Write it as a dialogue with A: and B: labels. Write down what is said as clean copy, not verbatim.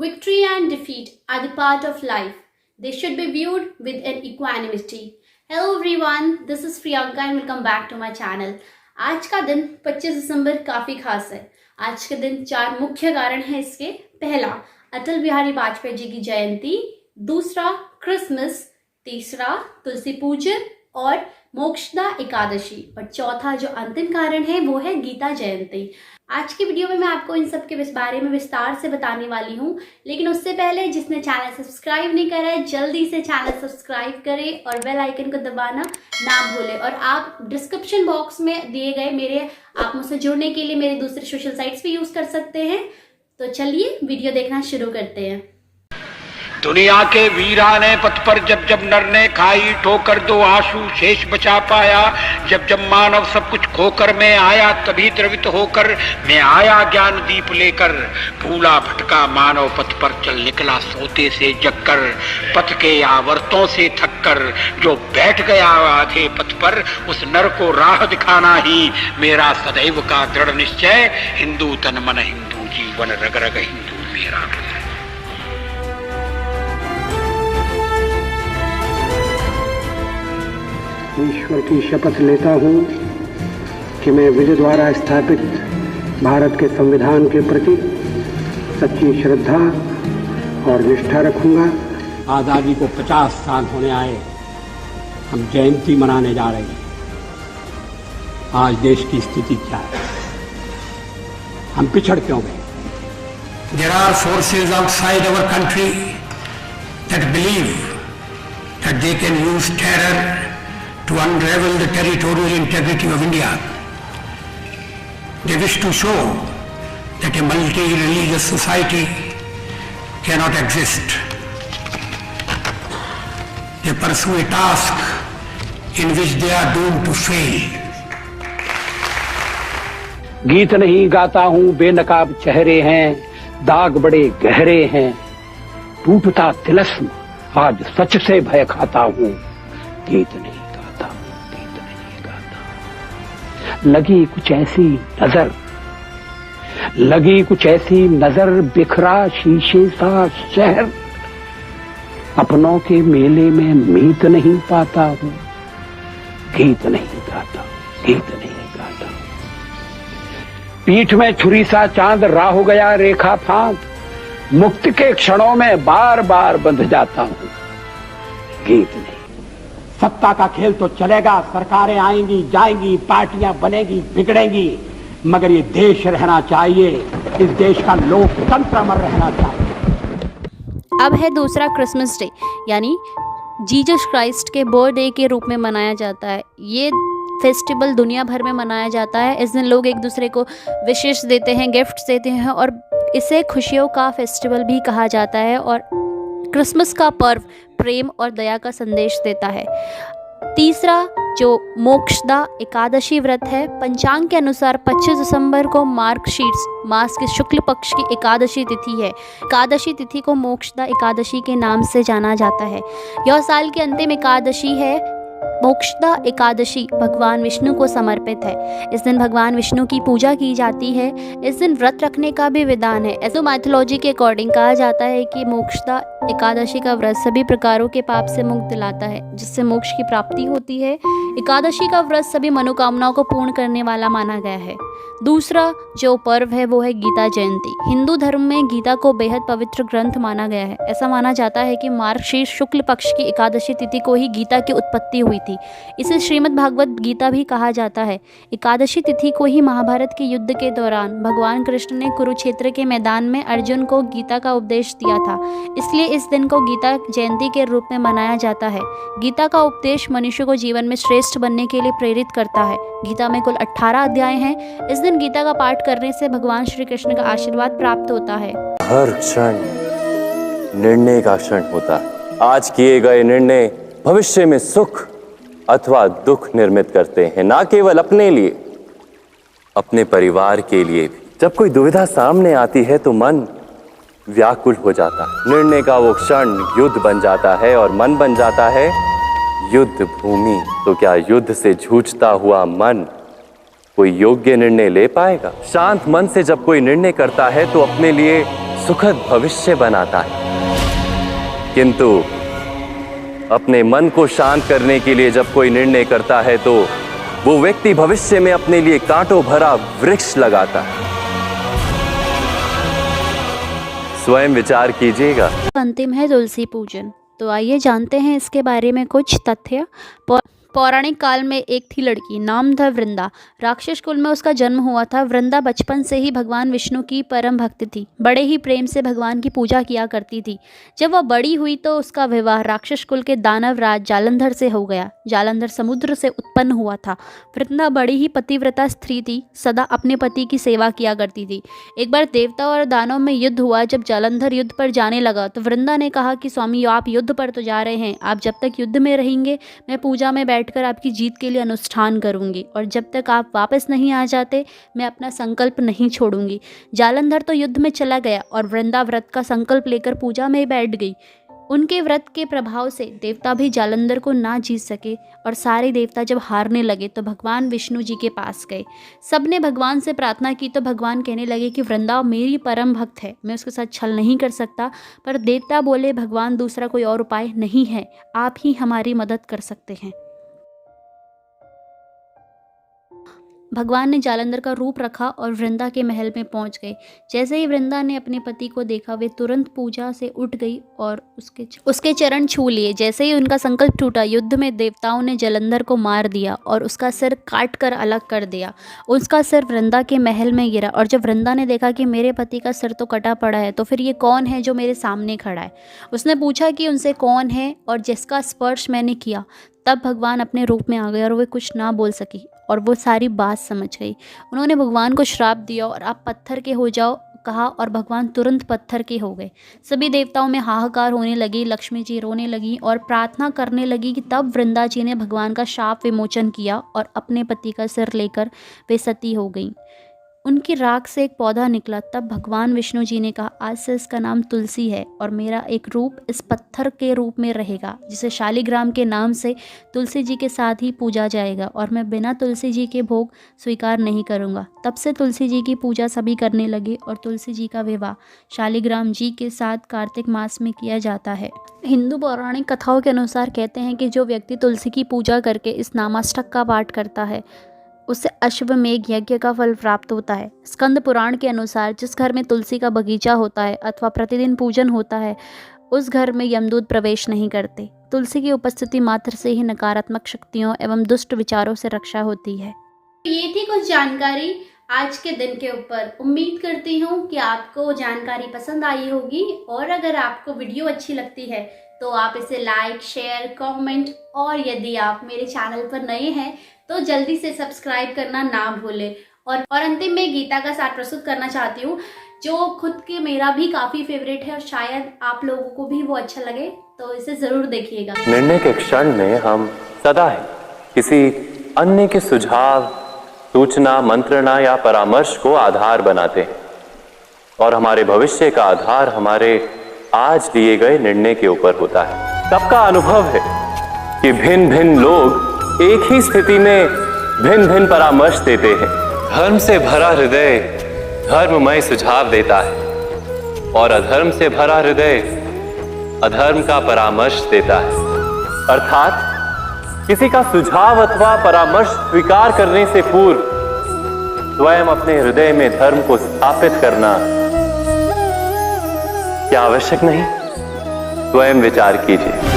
A: Victory and defeat are the part of life. They should be viewed with an equanimity. Hello everyone, this is Priyanka and welcome back to my channel. आज का दिन 25 दिसंबर काफ़ी खास है. आज के दिन 4 मुख्य कारण हैं इसके. पहला, अटल बिहारी वाजपेयी जी की जयंती. दूसरा, क्रिसमस. तीसरा, तुलसी पूजन और मोक्षदा एकादशी. और चौथा जो अंतिम कारण है वो है गीता जयंती. आज की वीडियो में मैं आपको इन सब के बारे में विस्तार से बताने वाली हूँ, लेकिन उससे पहले जिसने चैनल सब्सक्राइब नहीं करा है जल्दी से चैनल सब्सक्राइब करें और बेल आइकन को दबाना ना भूलें. और आप डिस्क्रिप्शन बॉक्स में दिए गए आप मुझसे जुड़ने के लिए मेरे दूसरे सोशल साइट्स भी यूज़ कर सकते हैं. तो चलिए वीडियो देखना शुरू करते हैं.
B: दुनिया के वीराने पथ पर जब जब नर ने खाई ठोकर, दो आंसू शेष बचा पाया. जब जब मानव सब कुछ खोकर मैं आया, तभी द्रवित होकर मैं आया ज्ञान दीप लेकर. भूला भटका मानव पथ पर चल निकला सोते से जगकर. पथ के आवर्तों से थककर जो बैठ गया आधे पथ पर, उस नर को राह दिखाना ही मेरा सदैव का दृढ़ निश्चय. हिंदू तन मन हिंदू जीवन रग रग हिंदू मेरा.
C: ईश्वर की शपथ लेता हूँ कि मैं विजय द्वारा स्थापित भारत के संविधान के प्रति सच्ची श्रद्धा और निष्ठा रखूंगा.
D: आज़ादी को 50 साल होने आए, हम जयंती मनाने जा रहे हैं. आज देश की स्थिति क्या है? हम पिछड़ क्यों गए?
E: There are forces outside our country that believe that they can use terror to unravel the territorial integrity of India. They wish to show that a multi-religious society cannot exist. They pursue a task in which they are doomed to fail.
D: गीत नहीं गाता हूँ, बेनकाब चेहरे हैं, दाग बड़े गहरे हैं. टूटता तिलस्म, आज सच से भय खाता हूँ. गीत नहीं गाता हूँ, गीत नहीं गाता. लगी कुछ ऐसी नजर, बिखरा शीशे सा शहर. अपनों के मेले में मीत नहीं पाता हूँ. गीत नहीं गाता, गीत नहीं गाता. पीठ में छुरी सा चांद राह हो गया रेखा फांद. मुक्ति के क्षणों में बार बार बंध जाता हूँ. गीत नहीं. सत्ता का खेल तो चलेगा, सरकारें आएंगी जाएंगी, पार्टियां बनेगी बिगड़ेंगी, मगर ये देश रहना चाहिए. इस देश का लोकतंत्र अमर रहना चाहिए.
A: अब है दूसरा क्रिसमस डे, यानी जीसस क्राइस्ट के बर्थडे के रूप में मनाया जाता है. ये फेस्टिवल दुनिया भर में मनाया जाता है. इस दिन लोग एक दूसरे को विशेष देते हैं, गिफ्ट्स देते हैं और इसे खुशियों का फेस्टिवल भी कहा जाता है. और क्रिसमस का पर्व प्रेम और दया का संदेश देता है. तीसरा जो मोक्षदा एकादशी व्रत है, पंचांग के अनुसार 25 दिसंबर को मार्गशीर्ष मास के शुक्ल पक्ष की एकादशी तिथि है. एकादशी तिथि को मोक्षदा एकादशी के नाम से जाना जाता है. यह साल की अंतिम एकादशी है. मोक्षदा एकादशी भगवान विष्णु को समर्पित है. इस दिन भगवान विष्णु की पूजा की जाती है. इस दिन व्रत रखने का भी विधान है. ऐसे माइथोलॉजी के अकॉर्डिंग कहा जाता है कि मोक्षदा एकादशी का व्रत सभी प्रकारों के पाप से मुक्त दिलाता है, जिससे मोक्ष की प्राप्ति होती है. एकादशी का व्रत सभी मनोकामनाओं को पूर्ण करने वाला माना गया है. दूसरा जो पर्व है वो है गीता जयंती. हिंदू धर्म में गीता को बेहद पवित्र ग्रंथ माना गया है. ऐसा माना जाता है कि मार्गशीर्ष शुक्ल पक्ष की एकादशी तिथि को ही गीता की उत्पत्ति हुई थी. इसे श्रीमद् भागवत गीता भी कहा जाता है. एकादशी तिथि को ही महाभारत के युद्ध के दौरान भगवान कृष्ण ने कुरुक्षेत्र के मैदान में अर्जुन को गीता का उपदेश दिया था. इसलिए इस दिन को गीता जयंती के रूप में मनाया जाता है. गीता का उपदेश मनुष्य को जीवन में श्रेष्ठ बनने के लिए प्रेरित करता है. गीता में कुल 18 अध्याय हैं. इस दिन गीता का पाठ करने से भगवान श्री कृष्ण का आशीर्वाद प्राप्त होता है.
F: हर क्षण निर्णय का क्षण होता है. आज किए गए निर्णय भविष्य में सुख अथवा दुख निर्मित करते हैं, ना केवल अपने लिए, अपने परिवार के लिए भी. जब कोई दुविधा सामने आती है तो मन व्याकुल हो जाता है. निर्णय का वो क्षण युद्ध बन जाता है और मन बन जाता है युद्ध भूमि. तो क्या युद्ध से जूझता हुआ मन कोई योग्य निर्णय ले पाएगा? शांत मन से जब कोई निर्णय करता है तो अपने लिए सुखद भविष्य बनाता है, किंतु अपने मन को शांत करने के लिए जब कोई निर्णय करता है तो वो व्यक्ति भविष्य में अपने लिए कांटों भरा वृक्ष लगाता है। स्वयं विचार कीजिएगा।
A: अंतिम है तुलसी पूजन। तो आइए जानते हैं इसके बारे में कुछ तथ्य। पौराणिक काल में एक थी लड़की, नाम था वृंदा। राक्षस कुल में उसका जन्म हुआ था। वृंदा बचपन से ही भगवान विष्णु की परम भक्त थी। बड़े ही प्रेम से भगवान की पूजा किया करती थी। जब वह बड़ी हुई तो उसका विवाह राक्षस कुल के दानव राज जालंधर से हो गया। जालंधर समुद्र से उत्पन्न हुआ था। वृंदा बड़ी ही पतिव्रता स्त्री थी, सदा अपने पति की सेवा किया करती थी। एक बार देवता और दानव में युद्ध हुआ। जब जालंधर युद्ध पर जाने लगा तो वृंदा ने कहा कि स्वामी, आप युद्ध पर तो जा रहे हैं, आप जब तक युद्ध में रहेंगे मैं पूजा में बैठकर आपकी जीत के लिए अनुष्ठान करूंगी, और जब तक आप वापस नहीं आ जाते मैं अपना संकल्प नहीं छोड़ूंगी। जालंधर तो युद्ध में चला गया और वृंदा व्रत का संकल्प लेकर पूजा में बैठ गई। उनके व्रत के प्रभाव से देवता भी जालंधर को ना जीत सके, और सारे देवता जब हारने लगे तो भगवान विष्णु जी के पास गए। सबने भगवान से प्रार्थना की तो भगवान कहने लगे कि वृंदा मेरी परम भक्त है, मैं उसके साथ छल नहीं कर सकता। पर देवता बोले, भगवान दूसरा कोई और उपाय नहीं है, आप ही हमारी मदद कर सकते हैं। भगवान ने जालंधर का रूप रखा और वृंदा के महल में पहुंच गए। जैसे ही वृंदा ने अपने पति को देखा वे तुरंत पूजा से उठ गई और उसके चरण छू लिए। जैसे ही उनका संकल्प टूटा, युद्ध में देवताओं ने जालंधर को मार दिया और उसका सिर काट कर अलग कर दिया। उसका सिर वृंदा के महल में गिरा, और जब वृंदा ने देखा कि मेरे पति का सिर तो कटा पड़ा है, तो फिर ये कौन है जो मेरे सामने खड़ा है। उसने पूछा कि उनसे कौन है और जिसका स्पर्श मैंने किया। तब भगवान अपने रूप में आ गए और वे कुछ ना बोल सकी, और वो सारी बात समझ गई। उन्होंने भगवान को श्राप दिया और आप पत्थर के हो जाओ कहा, और भगवान तुरंत पत्थर के हो गए। सभी देवताओं में हाहाकार होने लगी। लक्ष्मी जी रोने लगी और प्रार्थना करने लगी कि तब वृंदा जी ने भगवान का शाप विमोचन किया और अपने पति का सिर लेकर वे सती हो गईं। उनकी राख से एक पौधा निकला। तब भगवान विष्णु जी ने कहा, आज से इसका नाम तुलसी है और मेरा एक रूप इस पत्थर के रूप में रहेगा, जिसे शालिग्राम के नाम से तुलसी जी के साथ ही पूजा जाएगा, और मैं बिना तुलसी जी के भोग स्वीकार नहीं करूँगा। तब से तुलसी जी की पूजा सभी करने लगे और तुलसी जी का विवाह शालिग्राम जी के साथ कार्तिक मास में किया जाता है। हिंदू पौराणिक कथाओं के अनुसार कहते हैं कि जो व्यक्ति तुलसी की पूजा करके इस नामाष्टक का पाठ करता है उससे अश्वमेघ यज्ञ का फल प्राप्त होता है। स्कंद पुराण के अनुसार जिस घर में तुलसी का बगीचा होता है अथवा प्रतिदिन पूजन होता है, उस घर में यमदूत प्रवेश नहीं करते। तुलसी की उपस्थिति मात्र से ही नकारात्मक शक्तियों एवं दुष्ट विचारों से रक्षा होती है।
G: ये थी कुछ जानकारी आज के दिन के ऊपर। उम्मीद करती हूँ कि आपको जानकारी पसंद आई होगी, और अगर आपको वीडियो अच्छी लगती है तो आप इसे लाइक, शेयर, कमेंट, और यदि आप मेरे चैनल पर नए हैं तो जल्दी से सब्सक्राइब करना ना भूलें। और अंतिम में गीता का सार प्रस्तुत करना चाहती हूँ, जो खुद के मेरा भी काफ़ी फेवरेट है और शायद आप लोगों को भी वो अच्छा लगे, तो इसे ज़रूर देखिएगा।
F: निर्णय के क्षण में हम सदा है किसी अन्य के सुझाव, सूचना, मंत्रणा या परामर्श को आधार बनाते हैं, और हमारे भविष्य का आधार हमारे आज लिए गए निर्णय के ऊपर होता है। सबका अनुभव है कि भिन्न भिन्न लोग एक ही स्थिति में भिन्न भिन्न परामर्श देते हैं। धर्म से भरा हृदय धर्ममय सुझाव देता है, और अधर्म से भरा हृदय अधर्म का परामर्श देता है। अर्थात किसी का सुझाव अथवा परामर्श स्वीकार करने से पूर्व स्वयं अपने हृदय में धर्म को स्थापित करना क्या आवश्यक नहीं? स्वयं विचार कीजिए।